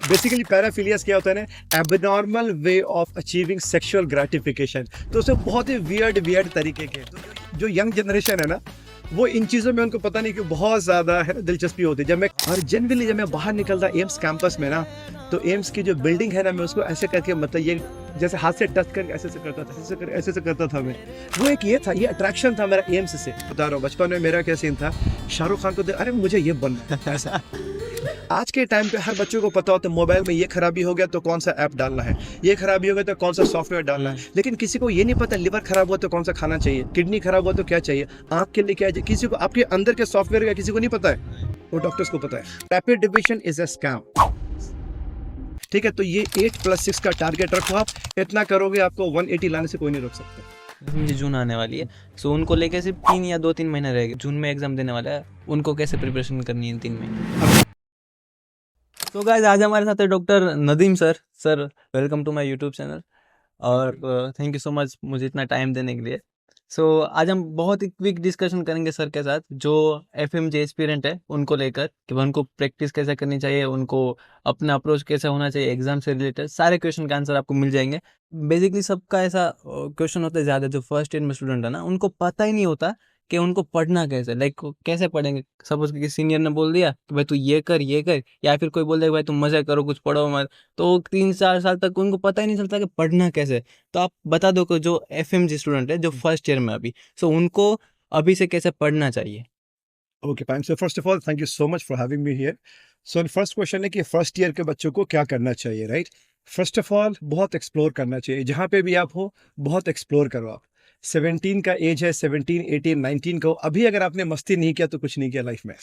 Basically पैराफिलियास क्या होता है ना, abnormal way of achieving sexual gratification. तो उसमें बहुत ही वियर्ड तरीके के, तो जो यंग जनरेशन है ना, वो इन चीज़ों में उनको पता नहीं कि बहुत ज़्यादा है ना दिलचस्पी होती है। जब मैं बाहर निकलता एम्स कैंपस में ना, तो एम्स की जो बिल्डिंग है ना, मैं उसको ऐसे करके मतलब ये जैसे हाथ से टच करके ऐसे से करता था, ऐसे से करता था मैं। वो एक ये था, ये अट्रैक्शन था मेरा एम्स से। बता रहा हूँ बचपन में मेरा क्या सीन था, शाहरुख खान को देख अरे मुझे ये बनना है ऐसा। आज के टाइम पे हर बच्चों को पता होता है मोबाइल में ये खराबी हो गया तो कौन सा ऐप डालना है, ये खराबी हो गया तो कौन सा सॉफ्टवेयर डालना है। लेकिन किसी को ये नहीं पता लिवर खराब हुआ तो कौन सा खाना चाहिए, किडनी खराब हुआ तो क्या चाहिए, आंख के लिए क्या चाहिए। किसी को आपके अंदर के सॉफ्टवेयर का किसी को नहीं पता है, वो डॉक्टर्स को पता है। Rapid division is a scam. ठीक है, तो ये 8+6 का टारगेट रखो। आप इतना करोगे आपको 180 लाने से कोई नहीं रोक सकता। मुझे जून आने वाली है, सो उनको लेके सिर्फ 3 या 2-3 महीने रहेंगे। जून में एग्जाम देने वाला है, उनको कैसे प्रिपरेशन करनी है 3 महीने। तो गाइस आज हमारे साथ है doctor Nadeem sir. Sir welcome to my YouTube channel और थैंक यू सो मच मुझे इतना टाइम देने के लिए। सो आज हम बहुत ही क्विक डिस्कशन करेंगे सर के साथ, जो एफएमजी एस्पिरेंट है उनको लेकर कि उनको प्रैक्टिस कैसे करनी चाहिए, उनको अपना अप्रोच कैसा होना चाहिए, एग्जाम से रिलेटेड सारे क्वेश्चन का आंसर आपको मिल जाएंगे। बेसिकली सबका ऐसा क्वेश्चन होता है ज़्यादा, जो फर्स्ट ईयर में स्टूडेंट है ना, उनको पता ही नहीं होता कि उनको पढ़ना कैसे, लाइक कैसे पढ़ेंगे। सपोज कि सीनियर ने बोल दिया कि भाई तू ये कर, या फिर कोई बोल दे भाई तुम मजा करो कुछ पढ़ो मत, तो 3-4 साल तक उनको पता ही नहीं चलता कि पढ़ना कैसे। तो आप बता दो कि जो एफएमजी स्टूडेंट है जो फर्स्ट ईयर में अभी, सो उनको अभी से कैसे पढ़ना चाहिए। Okay fine, so first of all thank you so much for having me here. So first question है कि फर्स्ट ईयर के बच्चों को क्या करना चाहिए, राइट। फर्स्ट ऑफ ऑल बहुत एक्सप्लोर करना चाहिए, जहाँ पे भी आप हो बहुत एक्सप्लोर करो आप। 17 का एज है, 17, 18, 19 का हो, अभी अगर आपने मस्ती नहीं किया तो कुछ नहीं किया लाइफ में।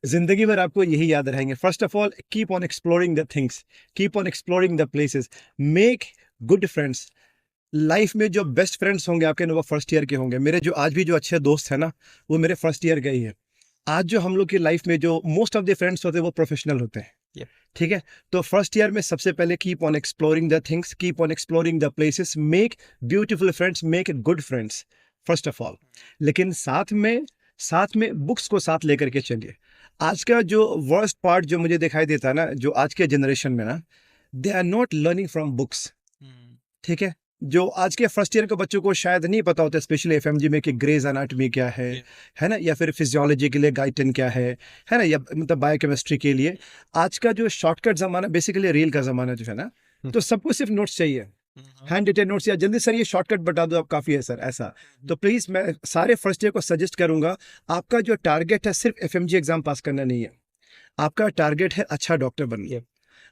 जिंदगी भर आपको यही याद रहेंगे। First of all keep on exploring the things, keep on exploring the places, make good friends. Life में जो बेस्ट फ्रेंड्स होंगे आपके ना, वो फर्स्ट ईयर के होंगे। मेरे जो आज भी जो अच्छे दोस्त हैं ना, वो मेरे फर्स्ट ईयर के ही हैं। आज जो हम लोग की लाइफ में जो मोस्ट ऑफ द फ्रेंड्स होते हैं वो प्रोफेशनल होते हैं। Yep. ठीक है, तो फर्स्ट ईयर में सबसे पहले keep on exploring the things, keep on exploring the places, make beautiful friends, make good friends first of all. लेकिन साथ में बुक्स को साथ लेकर के चलिए। आज का जो वर्स्ट पार्ट जो मुझे दिखाई देता है ना, जो आज के जनरेशन में ना, they are not learning from books. ठीक है, जो आज के फर्स्ट ईयर के बच्चों को शायद नहीं पता होता, स्पेशली एफएमजी में, कि ग्रेज एनाटॉमी क्या है ना, या फिर फिजियोलॉजी के लिए गाइटन क्या है ना, या मतलब बायोकेमिस्ट्री के लिए। आज का जो शॉर्टकट जमाना, बेसिकली रील का जमाना जो है ना, तो सबको सिर्फ नोट्स चाहिए, हैंड रिटेन नोट्स, या जल्दी सर ये शॉर्टकट बता दो आप, काफ़ी है सर ऐसा। तो प्लीज़ मैं सारे फर्स्ट ईयर को सजेस्ट करूंगा, आपका जो टारगेट है सिर्फ एफएमजी एग्जाम पास करना नहीं है, आपका टारगेट है अच्छा डॉक्टर बनना।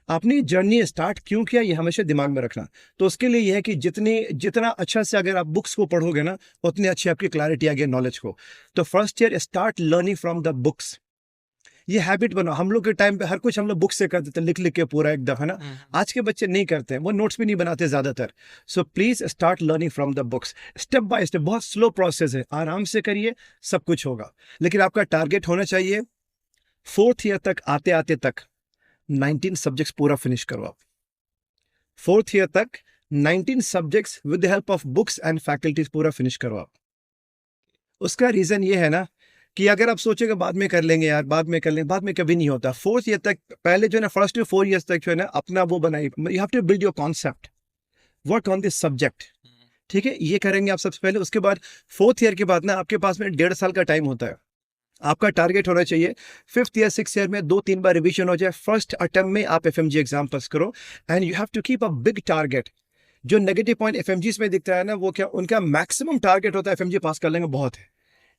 अपनी जर्नी स्टार्ट क्यों किया ये हमेशा दिमाग में रखना। तो उसके लिए यह है कि जितना अच्छा से अगर आप बुक्स को पढ़ोगे ना, उतनी अच्छी आपकी क्लैरिटी आएगी नॉलेज को। तो first year start learning from the books, ये हैबिट बनाओ। हम लोग के टाइम पे हर कुछ हम लोग बुक से करते थे, लिख लिख के पूरा एक दफा ना। आज के बच्चे नहीं करते हैं, वो नोट्स भी नहीं बनाते ज्यादातर। So please start learning from the books, step by step. बहुत स्लो प्रोसेस है, आराम से करिए, सब कुछ होगा। लेकिन आपका टारगेट होना चाहिए 4th ईयर तक आते आते तक 19 सब्जेक्ट्स पूरा फिनिश करो आप। 4th ईयर तक 19 subjects with the help of books and faculties पूरा फिनिश करो आप। उसका रीजन ये है ना कि अगर आप सोचेंगे बाद में कर लेंगे यार, बाद में कर लेंगे, बाद में कभी नहीं होता। 4th ईयर तक पहले जो है ना, फर्स्ट 4 ईयर्स तक जो है ना, अपना वो बनाइए। You have to build your concept, work on this subject. ठीक है, ये करेंगे आप सबसे पहले। उसके बाद 4th ईयर के बाद ना आपके पास में 1.5 साल का टाइम होता है। आपका टारगेट होना चाहिए 5th ईयर 6th ईयर में 2-3 बार रिवीजन हो जाए, फर्स्ट अटेम्प्ट में आप एफएमजी एग्जाम पास करो। And you have to keep a big target. जो नेगेटिव पॉइंट एफएमजीज में दिखता है ना, वो क्या, उनका मैक्सिमम टारगेट होता है एफएमजी पास कर लेंगे बहुत है।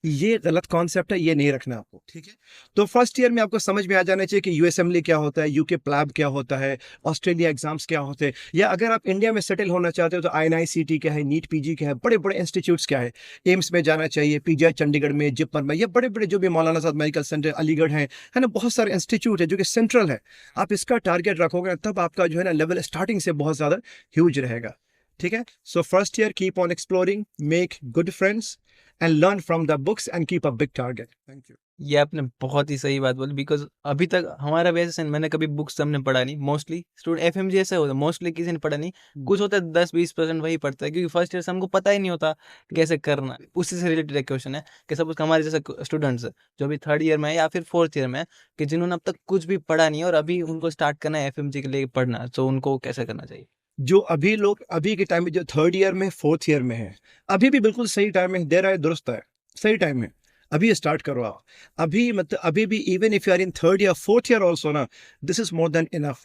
ये गलत कॉन्सेप्ट है, ये नहीं रखना आपको। ठीक है, तो फर्स्ट ईयर में आपको समझ में आ जाना चाहिए कि यूएसएमएलई क्या होता है, यूके प्लैब क्या होता है, ऑस्ट्रेलिया एग्जाम्स क्या होते हैं, या अगर आप इंडिया में सेटल होना चाहते हो तो आईएनआईसीटी क्या है, नीट पीजी क्या है, बड़े बड़े इंस्टीट्यूट्स क्या है। एम्स में जाना चाहिए, पीजीआई चंडीगढ़ में, जिपमर में, या बड़े बड़े जो भी मौलाना आजाद मेडिकल सेंटर अलीगढ़ है ना, बहुत सारे इंस्टीट्यूट है जो कि सेंट्रल है। आप इसका टारगेट रखोगे तब आपका जो है ना लेवल स्टार्टिंग से बहुत ज़्यादा ह्यूज रहेगा। ठीक है. So first year keep on exploring, make good friends and learn from the books and keep a big target. Thank you. ये आपने बहुत ही सही बात बोली, बिकॉज अभी तक हमारा भी ऐसा मैंने कभी बुक्स हमने पढ़ा नहीं, मोस्टली स्टूडेंट एफएमजी ऐसा होता है, मोस्टली किसी ने पढ़ा नहीं, कुछ होता है 10-20% वही पढ़ता है, क्योंकि फर्स्ट ईयर से हमको पता ही नहीं होता कैसे करना. उसी से रिलेटेड एक क्वेश्चन है कि सपोज हमारे जैसे स्टूडेंट्स जो अभी 3rd ईयर में है या फिर 4th ईयर में है, कि जिन्होंने अब तक कुछ भी पढ़ा नहीं है और अभी उनको स्टार्ट करना है एफएमजी के लिए पढ़ना, तो उनको कैसे करना चाहिए? जो अभी लोग अभी के टाइम में जो 3rd ईयर में 4th ईयर में है, अभी भी बिल्कुल सही टाइम है, देर आए दुरुस्त है, सही टाइम है. अभी स्टार्ट करो आप. अभी मतलब अभी भी even if you are in 3rd या 4th ईयर ऑल्सो ना, this is more than enough.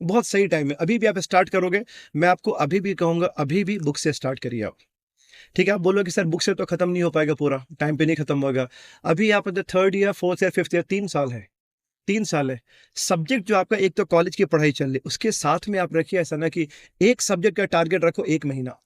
बहुत सही टाइम है, अभी भी आप स्टार्ट करोगे. मैं आपको अभी भी कहूंगा, अभी भी बुक से स्टार्ट करिए आप. ठीक है. आप बोलोगे सर बुक से तो खत्म नहीं हो पाएगा, पूरा टाइम पे नहीं खत्म होगा. अभी आप 3rd year 4th year 5th year 3 साल है, 3 साल है. सब्जेक्ट जो आपका, एक तो कॉलेज की पढ़ाई चल रही, उसके साथ में आप रखिए ऐसा ना कि एक सब्जेक्ट का टारगेट रखो 1 महीना.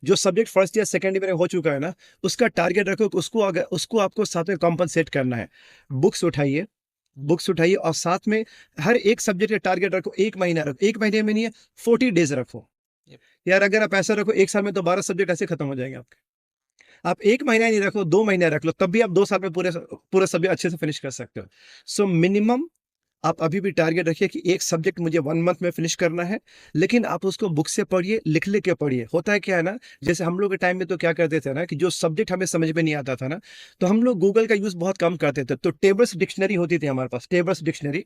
जो subject first year second year में हो चुका है ना, उसका टारगेट रखो कि उसको आपको साथ में कॉम्पनसेट करना है. बुक्स उठाइए और साथ में हर एक सब्जेक्ट का टारगेट रखो. 1 महीना रखो, 1 महीने में नहीं है, 40 डेज रखो. यार अगर आप ऐसा रखो 1 साल में तो 12 सब्जेक्ट ऐसे खत्म हो जाएंगे आपके. आप 1 महीना नहीं रखो, 2 महीने रख लो, तब भी आप 2 साल में पूरे सब्जेक्ट अच्छे से फिनिश कर सकते हो. सो मिनिमम आप अभी भी टारगेट रखिए कि एक सब्जेक्ट मुझे 1 मंथ में फिनिश करना है, लेकिन आप उसको बुक से पढ़िए, लिख के पढ़िए. होता है क्या है ना, जैसे हम लोग के टाइम में तो क्या करते थे ना, कि जो सब्जेक्ट हमें समझ में नहीं आता था ना, तो हम लोग गूगल का यूज बहुत कम करते थे. तो टेबल्स डिक्शनरी होती थी हमारे पास, टेबल्स डिक्शनरी.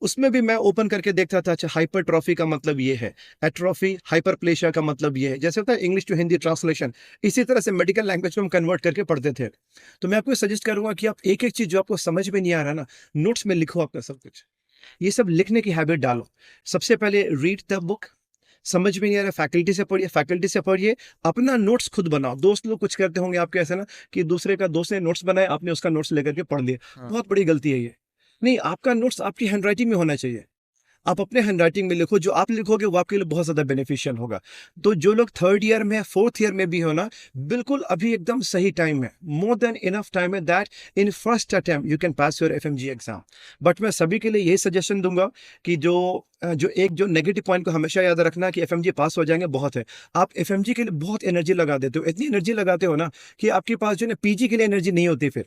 उसमें भी मैं ओपन करके देखता था, अच्छा हाइपरट्रॉफी का मतलब ये है, एट्रोफी हाइपरप्लेशिया का मतलब ये है. जैसे होता है इंग्लिश टू हिंदी ट्रांसलेशन, इसी तरह से मेडिकल लैंग्वेज में हम कन्वर्ट करके पढ़ते थे. तो मैं आपको सजेस्ट करूंगा कि आप एक एक चीज जो आपको समझ में नहीं आ रहा ना, नोट्स में लिखो अपना सब कुछ. ये सब लिखने की हैबिट डालो. सबसे पहले रीड द बुक. समझ में नहीं आ रहा, फैकल्टी से पढ़िए. अपना नोट्स खुद बनाओ. दोस्त लोग कुछ करते होंगे आपके ऐसे ना, कि दूसरे का दोस्त ने नोट्स बनाया, आपने उसका नोट्स लेकर के पढ़ लिया. बहुत बड़ी गलती है ये. नहीं, आपका नोट्स आपकी हैंडराइटिंग में होना चाहिए. आप अपने हैंडराइटिंग में लिखो, जो आप लिखोगे वो आपके लिए बहुत ज्यादा बेनिफिशियल होगा. तो जो लोग 3rd ईयर में 4th ईयर में भी हो ना, बिल्कुल अभी एकदम सही टाइम है, मोर देन इनफ टाइम है, that in first attempt you can pass your FMG exam. But मैं सभी के लिए यही सजेशन दूंगा कि जो नेगेटिव पॉइंट को हमेशा याद रखना कि एफएमजी पास हो जाएंगे बहुत है. आप एफएमजी के लिए बहुत एनर्जी लगा देते हो, इतनी एनर्जी लगाते हो ना कि आपके पास जो है पीजी के लिए एनर्जी नहीं होती फिर.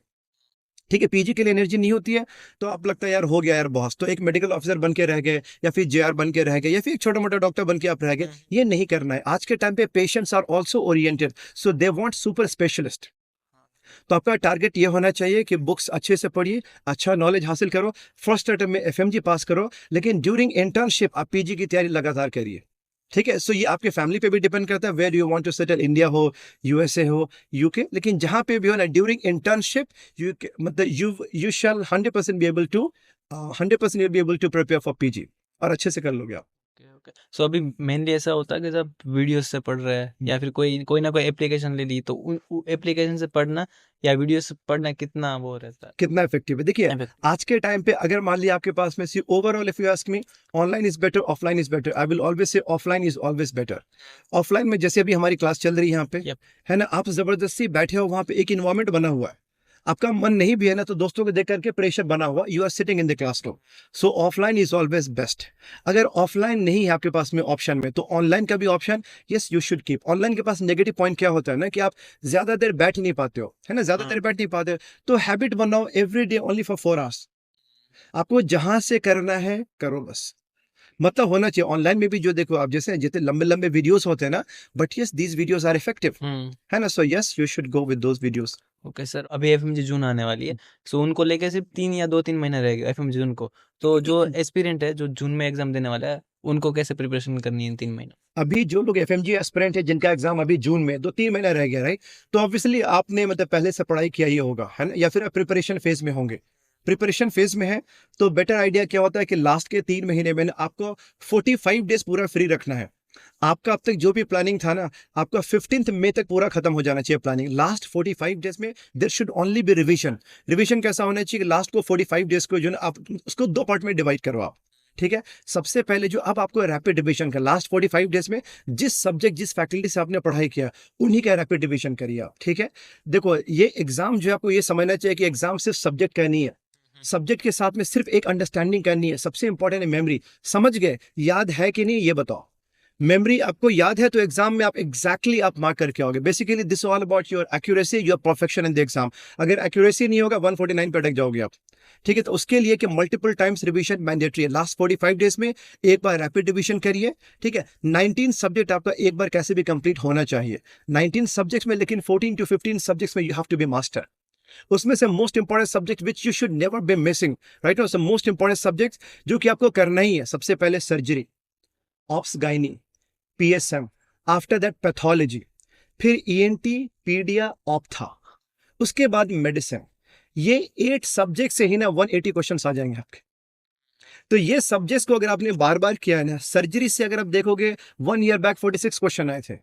ठीक है, पीजी के लिए एनर्जी नहीं होती है, तो आप लगता है यार हो गया यार बॉस, तो एक मेडिकल ऑफिसर बन के रह गए, या फिर जेआर बन के रह गए, या फिर एक छोटा मोटा डॉक्टर बन के आप रह गए. ये नहीं करना है. आज के टाइम पे patients are also oriented, so they want super specialist. तो आपका टारगेट ये होना चाहिए कि बुक्स अच्छे से पढ़िए, अच्छा नॉलेज हासिल करो, फर्स्ट अटेम्प्ट में एफएमजी पास करो, लेकिन ड्यूरिंग इंटर्नशिप आप पीजी की तैयारी लगातार करिए. ठीक है. सो ये आपके फैमिली पे भी डिपेंड करता है, where you want to settle, India हो, यूएसए हो, यूके, लेकिन जहां पे भी हो ना, ड्यूरिंग इंटर्नशिप मतलब you shall 100% be able to 100% be able to prepare for PG, और अच्छे से कर लोगे आप. ओके. सो अभी मेनली ऐसा होता है कि जब वीडियोस से पढ़ रहे हैं या फिर कोई ना कोई एप्लीकेशन ले ली, तो उन एप्लीकेशन से पढ़ना या वीडियो से पढ़ना कितना वो रहता है, कितना इफेक्टिव है. देखिए आज के टाइम पे अगर मान लिया आपके पास में see overall, if you ask me, online is better, offline is better, I will always say offline is always better. Offline में जैसे अभी हमारी क्लास चल रही है यहाँ पे, है ना, आप जबरदस्ती बैठे हो, वहां पे एक इन्वायरमेंट बना हुआ है, आपका मन नहीं भी है ना, तो दोस्तों को देख करके प्रेशर बना हुआ, you are sitting in the classroom. So offline is always best. अगर ऑफलाइन नहीं है आपके पास में ऑप्शन में, तो ऑनलाइन का भी option yes you should keep. Online के पास नेगेटिव पॉइंट क्या होता है ना, कि आप ज्यादा देर बैठ नहीं पाते हो, है ना, ज्यादा देर बैठ नहीं पाते हो, तो हैबिट बनाओ every day only for 4 hours. आपको जहां से करना है करो बस, मतलब होना चाहिए. ऑनलाइन में भी जो देखो आप, जैसे जितने लंबे लंबे वीडियोस होते हैं ना, but yes these videos are effective, है ना. So yes you should go with those videos. Okay sir. अभी एफएमजी जून आने वाली है, सो उनको लेके सिर्फ 3 या 2-3 महीना रहेगा एफएमजी जून को, तो जो एस्पिरेंट है जो जून में एग्जाम देने वाला है, उनको कैसे प्रिपरेशन करनी है इन 3 महीनों? अभी जो लोग एफएमजी एस्पिरेंट है, जिनका एग्जाम अभी जून में 2-3 महीना रह गया, राइट, तो ऑब्वियसली आपने मतलब पहले से पढ़ाई किया ही होगा, है ना, या फिर प्रिपरेशन फेज में होंगे. प्रिपरेशन फेज में है तो बेटर आइडिया क्या होता है कि लास्ट के 3 महीने में आपको 45 डेज पूरा फ्री रखना है. आपका अब तक जो भी प्लानिंग था ना, आपका 15th मई तक पूरा खत्म हो जाना चाहिए प्लानिंग. लास्ट 45 डेज में there should only be revision. Revision कैसा होना चाहिए कि लास्ट को 45 डेज को जो ना आप उसको 2 पार्ट में डिवाइड करो आप. ठीक है. सबसे पहले जो अब आपको रैपिड रिवीजन का लास्ट 45 डेज में जिस सब्जेक्ट जिस फैकल्टी से आपने पढ़ाई किया, उन्हीं का रैपिड रिवीजन करिए आप. ठीक है. देखो ये एग्जाम जो आपको ये समझना चाहिए कि एग्जाम सिर्फ सब्जेक्ट का नहीं है, सब्जेक्ट के साथ में सिर्फ एक अंडरस्टैंडिंग करनी है. सबसे इंपॉर्टेंट है मेमोरी. समझ गए, याद है कि नहीं ये बताओ. मेमोरी आपको याद है तो एग्जाम में आप एग्जैक्टली आप मार्क करके आओगे। Basically this all about your accuracy, your perfection in the exam. अगर एक्यूरेसी नहीं होगा 149 पे अटक जाओगे आप। ठीक है, तो उसके लिए कि मल्टीपल टाइम्स रिवीजन मैंडेटरी है। लास्ट 45 डेज में एक बार रैपिड रिवीजन करिए। ठीक है, 19 सब्जेक्ट आपका एक बार कैसे भी कंप्लीट होना चाहिए 19 सब्जेक्ट्स में, लेकिन 14 to 15 सब्जेक्ट्स में you have to be master. उसमें से most important subject which you should never be missing, right, और मोस्ट इंपॉर्टेंट सब्जेक्ट जो कि आपको करना ही है। सबसे पहले surgery, obs gynae, PSM, after that pathology, फिर ईएनटी, पीडिया, ऑप्था, उसके बाद मेडिसिन। ये 8 सब्जेक्ट से ही ना 180 क्वेश्चंस आ जाएंगे आपके। तो ये सब्जेक्ट्स को अगर आपने बार बार किया है ना, सर्जरी से अगर आप देखोगे 1 ईयर बैक 46 क्वेश्चन आए थे,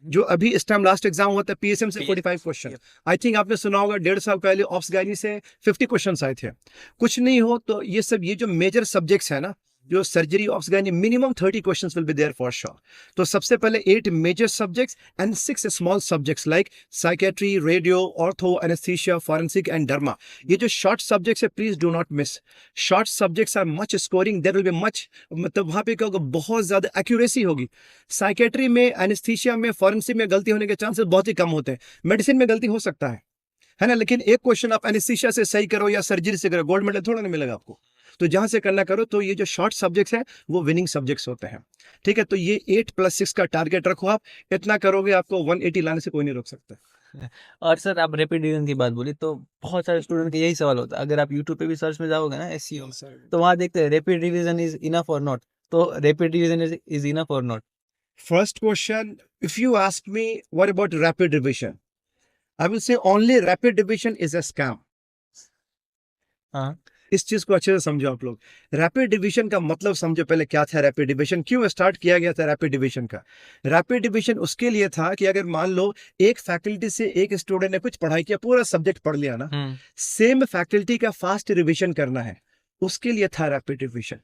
जो अभी इस टाइम लास्ट एग्जाम हुआ था पीएसएम से 45 क्वेश्चन। आई थिंक आपने सुना होगा 1.5 साल पहले ऑप्स गाइनी से 50 क्वेश्चन आए थे। कुछ नहीं हो तो ये सब, ये जो मेजर सब्जेक्ट्स है ना, जो surgery obs gynae, minimum 30 questions will be there for sure. तो सबसे पहले 8 major subjects and 6 small subjects like psychiatry, radio, ortho, anaesthesia, forensic and derma. ये जो शॉर्ट सब्जेक्ट्स है please do not miss. Short subjects are much scoring, there will be much, मतलब वहां पे क्या होगा, बहुत ज्यादा एक्यूरेसी होगी। साइकेट्री में, एनेस्थीसिया में, फॉरेंसिक में गलती होने के चांसेस बहुत ही कम होते हैं। मेडिसिन में गलती हो सकता है ना, लेकिन एक क्वेश्चन आप एनेस्थीसिया से सही करो या सर्जरी से करो, गोल्ड मेडल थोड़ा नहीं मिलेगा आपको। तो जहां से करना करो। तो ये जो शॉर्ट सब्जेक्ट्स हैं वो विनिंग सब्जेक्ट्स होते हैं। ठीक है, तो ये 8+6 का टारगेट रखो आप। इतना करोगे आपको 180 लाने से कोई नहीं रोक सकता। और सर आप रैपिड रिवीजन की बात बोली तो बहुत सारे स्टूडेंट का यही सवाल होता है। अगर आप यूट्यूब पे भी सर्च में जाओगे ना एसईओ, तो वहाँ देखते हैं रैपिड रिवीजन इज इनफ और नॉट। तो रैपिड रिवीजन इज इनफ और not? First question, if you ask me what about rapid revision, I will say only rapid revision is a scam. हाँ, इस चीज को अच्छे से समझो आप लोग। रैपिड डिवीजन का मतलब समझो पहले, क्या था रैपिड डिवीजन, क्यों स्टार्ट किया गया था रैपिड डिवीजन का। रैपिड डिवीजन उसके लिए था कि अगर मान लो एक फैकल्टी से एक स्टूडेंट ने कुछ पढ़ाई किया, पूरा सब्जेक्ट पढ़ लिया ना, सेम फैकल्टी का फास्ट रिवीजन करना है, उसके लिए था रैपिड डिवीजन।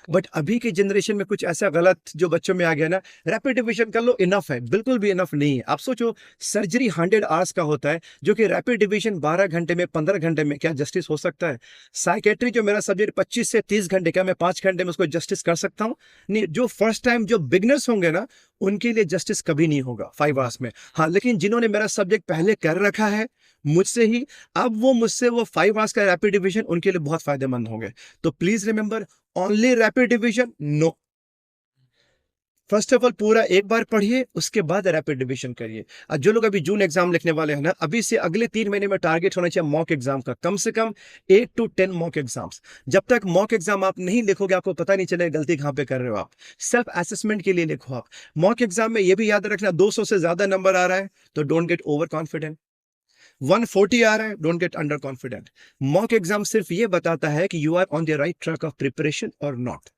बट अभी के जनरेशन में कुछ ऐसा गलत जो बच्चों में आ गया ना, रैपिड डिवीजन कर लो इनफ है, बिल्कुल भी इनफ नहीं है। आप सोचो सर्जरी 100 आवर्स का होता है, जो कि रैपिड डिवीजन 12 घंटे में, 15 घंटे में, क्या जस्टिस हो सकता है? साइकेट्री जो मेरा सब्जेक्ट 25 से 30 घंटे, क्या मैं 5 घंटे में उसको जस्टिस कर सकता हूँ? नहीं। जो फर्स्ट टाइम जो बिगनर्स होंगे ना, उनके लिए जस्टिस कभी नहीं होगा 5 आवर्स में। हाँ, लेकिन जिन्होंने मेरा सब्जेक्ट पहले कर रखा है मुझसे ही, अब वो मुझसे वो 5 आवर्स का रैपिड डिवीजन उनके लिए बहुत फायदेमंद होंगे। तो please remember, only rapid division no. First of all पूरा एक बार पढ़िए, उसके बाद रैपिड डिवीजन करिए। और जो लोग अभी जून एग्जाम लिखने वाले हैं ना, अभी से अगले 3 महीने में टारगेट होना चाहिए मॉक एग्जाम का, कम से कम 8 to 10 मॉक एग्जाम्स। जब तक मॉक एग्जाम आप नहीं लिखोगे, आपको पता नहीं चलेगा गलती कहां पे कर रहे हो आप। सेल्फ असेसमेंट के लिए लिखो आप। मॉक एग्जाम में ये भी याद रखना, 200 से ज्यादा नंबर आ रहा है तो डोंट गेट ओवर कॉन्फिडेंट। 140 आ रहा है, don't get under confident. Mock exam सिर्फ ये बताता है कि you are on the right track of preparation और नॉट।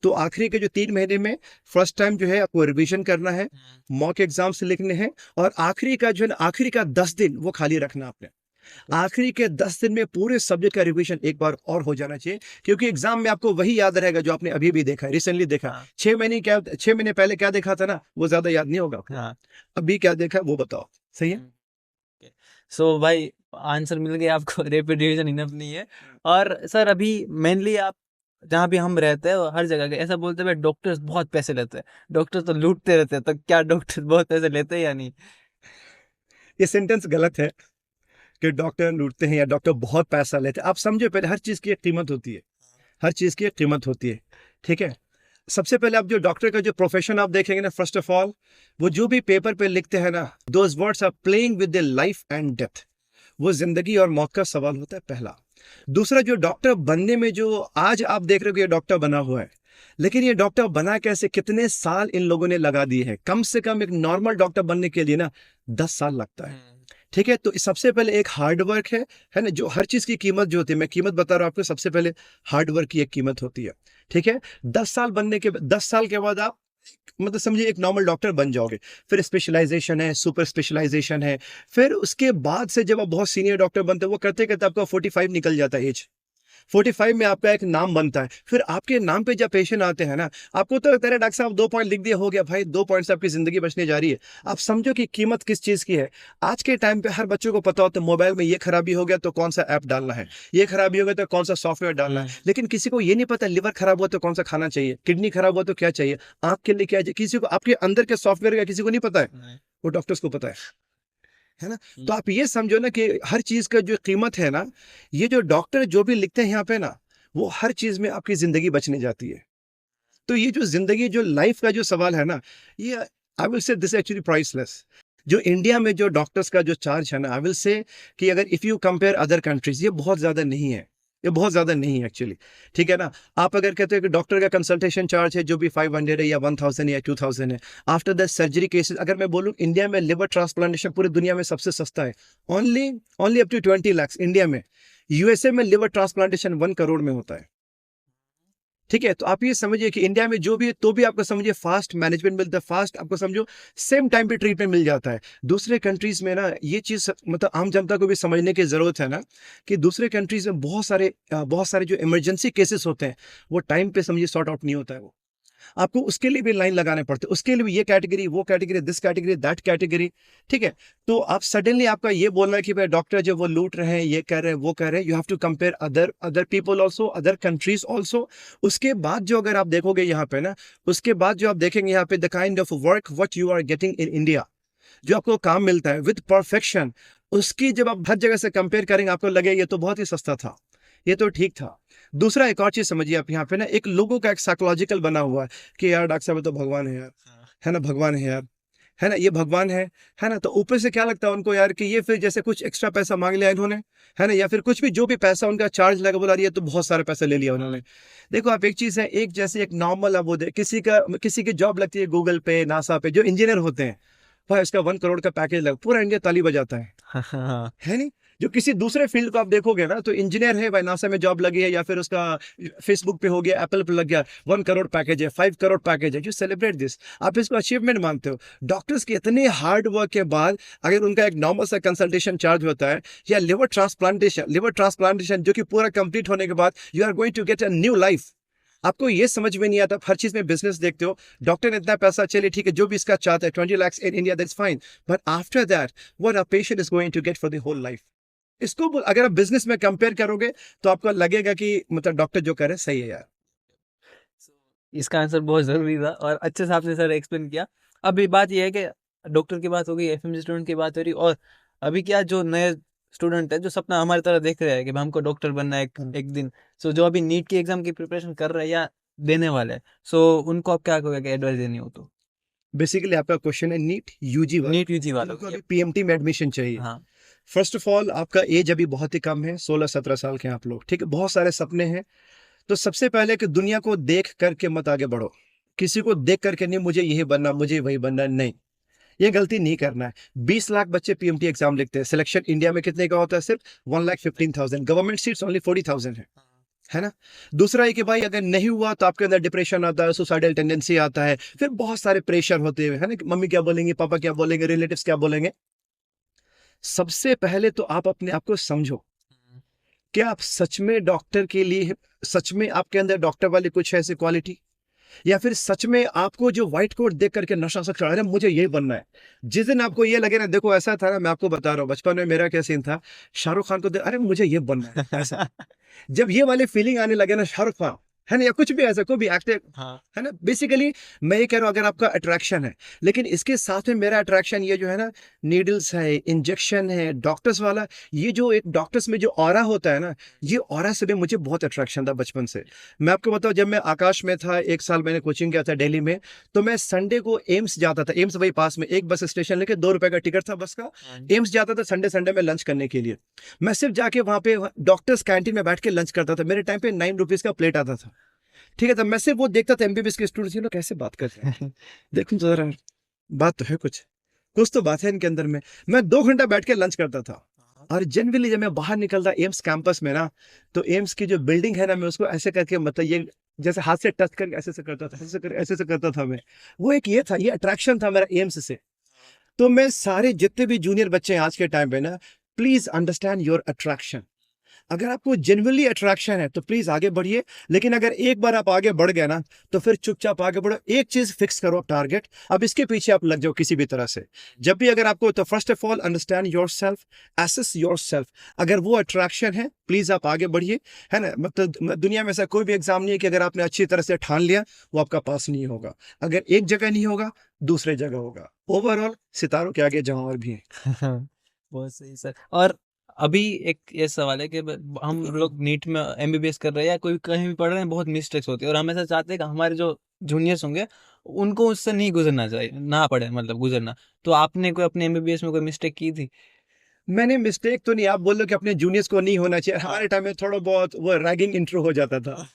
तो आखिरी के जो 3 महीने में फर्स्ट टाइम जो है आपको रिवीजन करना है, मॉक एग्जाम से लिखने हैं, और आखिरी का जो है ना, आखिरी का 10 दिन वो खाली रखना आपने। आखिरी के 10 दिन में पूरे सब्जेक्ट का रिवीजन एक बार और हो जाना चाहिए, क्योंकि एग्जाम में आपको वही याद रहेगा जो आपने अभी भी देखा, रिसेंटली देखा। 6 महीने पहले क्या देखा था ना, वो ज्यादा याद नहीं होगा आपको। अभी क्या देखा वो बताओ, सही है? सो भाई आंसर मिल गया आपको, रैपिड रिवीजन इनफ नहीं है। और सर अभी मेनली आप जहाँ भी हम रहते हैं हर जगह के ऐसा बोलते हैं डॉक्टर्स बहुत पैसे लेते हैं, डॉक्टर्स तो लूटते रहते हैं। तो क्या डॉक्टर्स बहुत पैसे लेते हैं या नहीं? ये सेंटेंस गलत है कि डॉक्टर लूटते हैं या डॉक्टर बहुत पैसा लेते हैं। आप समझो पहले, हर चीज की एक कीमत होती है, हर चीज की एक कीमत होती है। ठीक है, सबसे पहले आप जो डॉक्टर का जो प्रोफेशन आप देखेंगे ना, फर्स्ट ऑफ ऑल वो जो भी पेपर पे लिखते हैं ना, those words are playing with the life and death. वो जिंदगी और मौत का सवाल होता है, पहला। दूसरा, जो डॉक्टर बनने में जो आज आप देख रहे हो कि ये डॉक्टर बना हुआ है, लेकिन ये डॉक्टर बना कैसे, कितने साल इन लोगों ने लगा दिए हैं। कम से कम एक नॉर्मल डॉक्टर बनने के लिए ना 10 साल लगता है। ठीक है, तो सबसे पहले एक हार्ड वर्क है ना, जो हर चीज की कीमत जो होती है, मैं कीमत बता रहा हूं आपको, सबसे पहले हार्ड वर्क की एक कीमत होती है। ठीक है, 10 साल के बाद आप मतलब समझिए एक नॉर्मल डॉक्टर बन जाओगे। फिर स्पेशलाइजेशन है, सुपर स्पेशलाइजेशन है, फिर उसके बाद से जब आप बहुत सीनियर डॉक्टर बनते हो, वो करते करते आपका 45 निकल जाता है एज। 45 में आपका एक नाम बनता है, फिर आपके नाम पे जब पेशेंट आते हैं ना, आपको तो लगता है डॉक्टर साहब 2 पॉइंट लिख दिया हो गया भाई, 2 पॉइंट से आपकी जिंदगी बचने जा रही है। आप समझो कि कीमत किस चीज की है। आज के टाइम पे हर बच्चों को पता होता है मोबाइल में ये खराबी हो गया तो कौन सा ऐप डालना है, ये खराबी हो गया तो कौन सा सॉफ्टवेयर डालना है, लेकिन किसी को ये नहीं पता लिवर खराब हुआ तो कौन सा खाना चाहिए, किडनी खराब हुआ तो क्या चाहिए, आंख के लिए क्या चाहिए, किसी को आपके अंदर के सॉफ्टवेयर का किसी को नहीं पता है, वो डॉक्टर्स को पता है ना। तो आप ये समझो ना कि हर चीज का जो कीमत है ना, ये जो डॉक्टर जो भी लिखते हैं यहाँ पे ना, वो हर चीज में आपकी जिंदगी बचने जाती है। तो ये जो जिंदगी जो लाइफ का जो सवाल है ना, ये I will say this actually priceless. जो इंडिया में जो डॉक्टर्स का जो चार्ज है ना, आई विल से कि अगर if you compare other countries, ये बहुत ज्यादा नहीं है, ये बहुत ज्यादा नहीं है एक्चुअली। ठीक है ना। आप अगर कहते हो कि डॉक्टर का कंसल्टेशन चार्ज है जो भी 500 है या 1000 या 2000 है, आफ्टर द सर्जरी केसेस, अगर मैं बोलूं इंडिया में लिवर ट्रांसप्लांटेशन पूरी दुनिया में सबसे सस्ता है, only only up to 20 lakh India में। यूएसए में लिवर ट्रांसप्लांटेशन 1 करोड़ में होता है। ठीक है। तो आप ये समझिए कि इंडिया में जो भी है तो भी आपको समझिए फास्ट मैनेजमेंट मिलता है, फास्ट आपको समझो सेम टाइम पे ट्रीटमेंट मिल जाता है। दूसरे कंट्रीज में ना ये चीज मतलब आम जनता को भी समझने की जरूरत है ना, कि दूसरे कंट्रीज में बहुत सारे जो इमरजेंसी केसेस होते हैं वो टाइम पे समझिए सॉर्ट आउट नहीं होता है। वो आपको उसके लिए भी लाइन लगाने पड़ते, उसके लिए भी ये कैटेगरी, वो category, this category, that category. ठीक है। तो आप सडनली आपका ये बोलना है कि भाई डॉक्टर जो वो लूट रहे हैं, ये कर रहे हैं, वो कर रहे हैं, you have to compare other people also, other countries also. उसके बाद जो अगर आप देखोगे यहाँ पे ना, उसके बाद जो आप देखेंगे यहाँ पे the kind of work what you are getting in India, जो आपको काम मिलता है विद परफेक्शन, उसकी जब आप हर जगह से कंपेयर करेंगे आपको लगे ये तो बहुत ही सस्ता था, ये तो ठीक था। दूसरा एक और चीज समझिए आप यहाँ पे ना, एक लोगों का एक साइकोलॉजिकल बना हुआ है कि यार डॉक्टर साहब ये तो भगवान है यार, है ना, भगवान है यार, है ना, ये भगवान है ना। तो ऊपर से क्या लगता है उनको यार कि ये फिर जैसे कुछ एक्स्ट्रा पैसा मांग लिया इन्होंने, है ना, या फिर कुछ भी जो भी पैसा उनका चार्ज लगा, बोला ये तो बहुत सारा पैसा ले लिया उन्होंने। देखो आप एक चीज है, एक जैसे एक नॉर्मल अब वो किसी की जॉब लगती है गूगल पे, नासा पे, जो इंजीनियर होते हैं भाई उसका 1 करोड़ का पैकेज लगा, पूरा इंडिया ताली बजाता है नहीं। जो किसी दूसरे फील्ड को आप देखोगे ना, तो इंजीनियर है भाई, नासा में जॉब लगी है या फिर उसका फेसबुक पे हो गया, एप्पल पे लग गया, 1 करोड़ पैकेज है, 5 करोड़ पैकेज है, यू सेलिब्रेट दिस, आप इसको अचीवमेंट मानते हो। डॉक्टर्स के इतने हार्ड वर्क के बाद अगर उनका एक नॉर्मल सा कंसल्टेशन चार्ज होता है, या लिवर ट्रांसप्लांटेशन जो कि पूरा कंप्लीट होने के बाद you are going to get a new life, आपको ये समझ में नहीं आता। हर चीज में बिजनेस देखते हो, डॉक्टर ने इतना पैसा, चलिए ठीक है, जो भी इसका चाहता है 20 lakh in India, that's fine, but after that what a patient is going to get for the whole life. इसको अगर आप बिजनेस में कंपेयर करोगे तो आपको लगेगा कि मतलब डॉक्टर जो कह रहे हैं सही है यार। इसका आंसर बहुत जरूरी था और अच्छे से आपने सर एक्सप्लेन किया। अभी बात यह है कि डॉक्टर की बात हो गई, एफएमजी स्टूडेंट की बात हो रही, और अभी क्या जो नए स्टूडेंट है जो सपना हमारी तरह देख रहे हैं कि भाई हमको डॉक्टर बनना है एक दिन, सो जो अभी नीट की एग्जाम की प्रिपरेशन कर रहे हैं या देने वाले हैं, सो उनको आप क्या कहोगे एडवाइस देनी हो तो? बेसिकली आपका क्वेश्चन है नीट यूजी वाला, नीट यूजी वालों उनको को अभी पीएमटी में एडमिशन चाहिए। हाँ। फर्स्ट ऑफ ऑल आपका एज अभी बहुत ही कम है, 16-17 साल के हैं आप लोग, ठीक है, बहुत सारे सपने हैं। तो सबसे पहले कि दुनिया को देख करके मत आगे बढ़ो, किसी को देख करके नहीं मुझे यही बनना, मुझे वही बनना, नहीं, ये गलती नहीं करना है। 20 लाख बच्चे पीएमटी एग्जाम लिखते हैं, सिलेक्शन इंडिया में कितने का होता है? सिर्फ 1,15,000, गवर्नमेंट सीट्स ओनली 40,000 है ना। दूसरा है कि भाई अगर नहीं हुआ तो आपके अंदर डिप्रेशन आता है, सुसाइडल टेंडेंसी आता है, फिर बहुत सारे प्रेशर होते हैं, है ना, कि मम्मी क्या बोलेंगे, पापा क्या बोलेंगे, रिलेटिव्स क्या बोलेंगे। सबसे पहले तो आप अपने आप को समझो, क्या आप सच में डॉक्टर के लिए, सच में आपके अंदर डॉक्टर वाली कुछ ऐसी क्वालिटी, या फिर सच में आपको जो व्हाइट कोट देख करके नशा सा चढ़ा रहा है मुझे यही बनना है। जिस दिन आपको ये लगे ना, देखो ऐसा था ना, मैं आपको बता रहा हूँ बचपन में मेरा क्या सीन था, शाहरुख खान को देख, अरे मुझे ये बनना है ऐसा। जब ये वाली फीलिंग आने लगे ना, शाहरुख खान, है ना, या कुछ भी ऐसा, कोई भी एक्टर, हाँ। है ना, बेसिकली मैं ये कह रहा हूँ अगर आपका अट्रैक्शन है, लेकिन इसके साथ में मेरा अट्रैक्शन ये जो है ना, नीडल्स है, इंजेक्शन है, डॉक्टर्स वाला, ये जो एक डॉक्टर्स में जो ऑरा होता है ना, ये ऑरा से भी मुझे बहुत अट्रैक्शन था बचपन से। मैं आपको बताऊं, जब मैं आकाश में था 1 साल मैंने कोचिंग किया था दिल्ली में, तो मैं संडे को एम्स जाता था, एम्स वही पास में, एक बस स्टेशन लेके 2 रुपए का टिकट था बस का, एम्स जाता था संडे में लंच करने के लिए। मैं सिर्फ जाके वहां पे डॉक्टर्स कैंटीन में बैठ के लंच करता था, मेरे टाइम पे 9 रुपीज का प्लेट आता था, ठीक है। तो मैं सिर्फ वो देखता था एमबीबीएस के स्टूडेंट्स, ये लोग कैसे बात करते हैं, देखो तो जरा, बात तो है, कुछ तो बात है इनके अंदर में। मैं 2 घंटा बैठ के लंच करता था, और जनरली जब मैं बाहर निकलता एम्स कैंपस में ना, तो एम्स की जो बिल्डिंग है ना, मैं उसको ऐसे करके मतलब ये जैसे हाथ से टच करके ऐसे से करता था, ऐसे से करता था मैं। वो एक ये था, ये अट्रैक्शन था मेरा एम्स से। तो मैं सारे जितने भी जूनियर बच्चे हैं आज के टाइम पे ना, प्लीज अंडरस्टैंड योर अट्रैक्शन। अगर आपको जेन्युइनली अट्रैक्शन है तो प्लीज आगे बढ़िए, लेकिन अगर एक बार आप आगे बढ़ गए ना तो फिर चुपचाप आगे बढ़ो, एक चीज फिक्स करो टारगेट, अब इसके पीछे आप लग जाओ किसी भी तरह से। जब भी अगर आपको, तो first of all understand yourself, assess yourself. अगर वो अट्रैक्शन है प्लीज आप आगे बढ़िए, है ना। मतलब दुनिया में ऐसा कोई भी एग्जाम नहीं है कि अगर आपने अच्छी तरह से ठान लिया वो आपका पास नहीं होगा। अगर एक जगह नहीं होगा दूसरे जगह होगा। ओवरऑल सितारों के आगे जहां और भी है। बहुत सही सर। और अभी एक ये सवाल है कि हम लोग नीट में एमबीबीएस कर रहे हैं या कोई कहीं भी पढ़ रहे हैं, बहुत मिस्टेक्स होती है और हम ऐसा चाहते हैं कि हमारे जो जूनियर्स होंगे उनको उससे नहीं गुजरना चाहिए, ना पड़े मतलब गुजरना। तो आपने कोई अपने एमबीबीएस में कोई मिस्टेक की थी? मैंने मिस्टेक तो नहीं, आप बोल लो कि अपने जूनियर्स को नहीं होना चाहिए, हमारे टाइम में थोड़ा बहुत वो रैगिंग इंट्रो हो जाता था।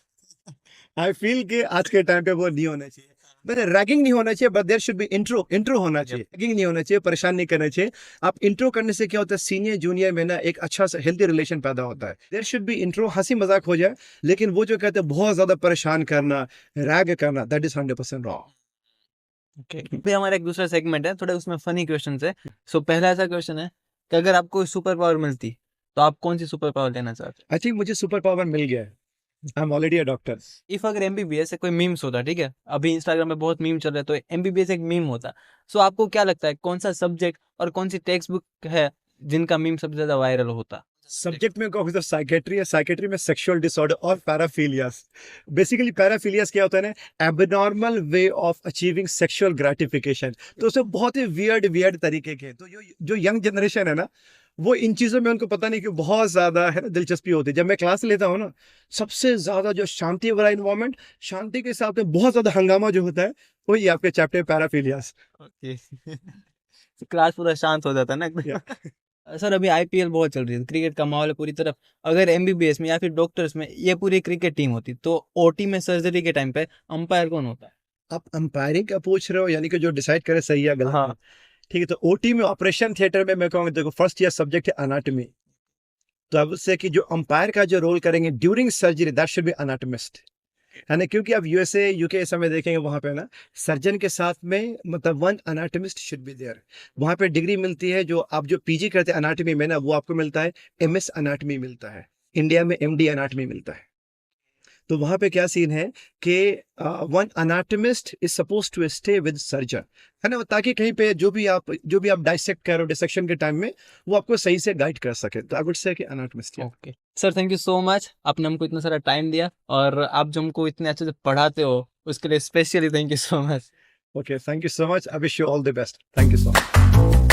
आई फील कि आज के टाइम पे वो नहीं होना चाहिए, बट रैगिंग नहीं होना चाहिए, but there should be intro, intro होना चाहिए। रैगिंग नहीं होना चाहिए, परेशान नहीं करना चाहिए। आप इंट्रो करने से क्या होता है, सीनियर जूनियर में ना एक अच्छा सा हेल्दी रिलेशन पैदा होता है। देयर शुड बी इंट्रो, हंसी मजाक हो जाए, लेकिन वो जो कहते हैं बहुत ज्यादा परेशान करना, रैग करना, दैट इज 100% रॉन्ग। ओके, भी हमारा एक दूसरा सेगमेंट है, थोड़े उसमें फनी क्वेश्चन है। सो पहला ऐसा क्वेश्चन है कि अगर आपको सुपर पावर मिलती तो आप कौन सी सुपर पावर लेना चाहते? आई थिंक मुझे सुपर पावर मिल गया है, I am already a doctor. If अगर एमबीबीएस से कोई मीम्स होता, ठीक है, अभी इंस्टाग्राम पे बहुत मीम चल रहे हैं, तो एमबीबीएस एक मीम होता, सो आपको क्या लगता है कौन सा सब्जेक्ट और कौन सी टेक्स्ट बुक है जिनका मीम सबसे ज्यादा वायरल होता? सब्जेक्ट में कहूँ तो साइकेट्री है, साइकेट्री में सेक्सुअल डिसऑर्डर और पैराफिलियास। बेसिकली पैराफिलियास क्या होता है ना, abnormal way of achieving sexual gratification. तो उसमें बहुत ही वियर्ड वियर्ड तरीके के, तो जो यंग जनरेशन है ना, वो इन चीज़ों में उनको पता नहीं कि बहुत ज़्यादा है ना दिलचस्पी होती है। जब मैं क्लास लेता हूँ ना, सबसे ज़्यादा जो शांति वाला इन्वायरमेंट, शांति के साथ में बहुत ज़्यादा हंगामा जो होता है, वही आपके चैप्टर पैराफिलियास। ओके। क्लास पूरा शांत हो जाता है ना। सर अभी आईपीएल बहुत चल रही है, क्रिकेट का माहौल है पूरी तरफ। अगर एमबीबीएस में या फिर डॉक्टर्स में ये पूरी क्रिकेट टीम होती तो ओटी में सर्जरी के टाइम पे अंपायर कौन होता? आप अंपायरिंग का पूछ रहे हो, यानी कि जो डिसाइड करे सही है गलत है। हाँ। ठीक है, तो ओटी में, ऑपरेशन थिएटर में मैं कहूँगा, देखो फर्स्ट ईयर सब्जेक्ट है अनाटमी, तो अब उससे कि जो अंपायर का जो रोल करेंगे during surgery, that should be anatomist, है ना। क्योंकि अब यूएसए यूके समय देखेंगे वहां पे ना, सर्जन के साथ में मतलब वन अनाटमिस्ट शुड बी देयर। वहां पे डिग्री मिलती है, जो आप जो पीजी करते हैं अनाटमी में ना, वो आपको मिलता है एमएस अनाटमी मिलता है, इंडिया में एमडी अनाटमी मिलता है। तो वहां पे क्या सीन है कि one anatomist is suppose to stay with surgeon, है ना, ताकि कहीं पे जो भी आप डाइसेक्ट कर रहे हो डिसेक्शन के टाइम में, वो आपको सही से गाइड कर सके। तो आई वुड से कि anatomist. Okay sir, thank you so much, आपने हमको इतना सारा टाइम दिया और आप जो हमको इतने अच्छे से पढ़ाते हो उसके लिए specially thank you so much. Okay, thank you so much, I wish you all the best, thank you so much.